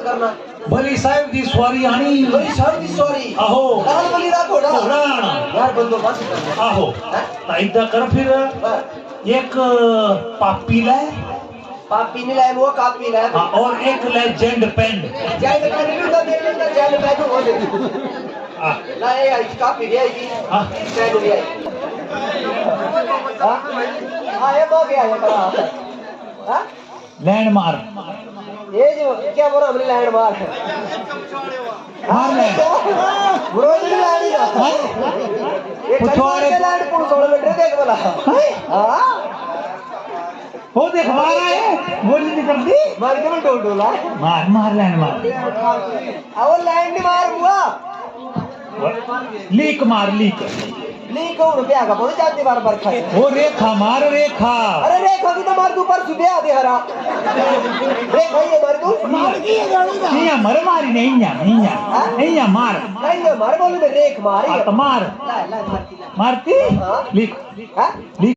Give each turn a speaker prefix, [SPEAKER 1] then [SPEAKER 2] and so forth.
[SPEAKER 1] मत करना
[SPEAKER 2] भली साहिब दी सवारी आनी
[SPEAKER 1] बड़ी साहब दी सॉरी
[SPEAKER 2] आहो
[SPEAKER 1] लाल बली दा घोड़ा
[SPEAKER 2] घोड़ा
[SPEAKER 1] यार बंदोबस्त कर
[SPEAKER 2] आहो ताइदा कर फिर एक पापी ले
[SPEAKER 1] पापी ने लाए वो कापी लाए
[SPEAKER 2] हाँ, और एक ले जेंड पेन
[SPEAKER 1] जाए तो नहीं उनका दे लेना जाए मैं तो हो दे
[SPEAKER 2] हाँ
[SPEAKER 1] ना ये आई कापी ले आएगी
[SPEAKER 2] हाँ
[SPEAKER 1] पेन ले आई हां ये हो गया ये करा हां
[SPEAKER 2] लैंड मार
[SPEAKER 1] ये जो क्या बोला हमने लैंड मार
[SPEAKER 2] मार ले
[SPEAKER 1] बुरो नहीं लाड़ी ना ये
[SPEAKER 2] पुछवाड़े
[SPEAKER 1] के लैंड पुल 16 मीटर देख बोला हां
[SPEAKER 2] वो देख मारा है गोली निकल दी
[SPEAKER 1] मार के मैं डोल डोला
[SPEAKER 2] मार मार लैंड मार
[SPEAKER 1] अब लैंड नहीं मार हुआ
[SPEAKER 2] लीक मार लीक
[SPEAKER 1] लीक हो रुपया का बहुत जाती बार बार खाए
[SPEAKER 2] वो रेखा मार रेखा
[SPEAKER 1] अरे रेखा की तो मार तू पर सुबह आधे हरा रेखा ये मार तू मार की ये गाड़ी ना
[SPEAKER 2] नहीं मर मारी नहीं मार
[SPEAKER 1] नहीं मार बोले रेख मारी
[SPEAKER 2] तो मार
[SPEAKER 1] ला मारती
[SPEAKER 2] मारती
[SPEAKER 1] हां
[SPEAKER 2] लीक
[SPEAKER 1] हां
[SPEAKER 2] लीक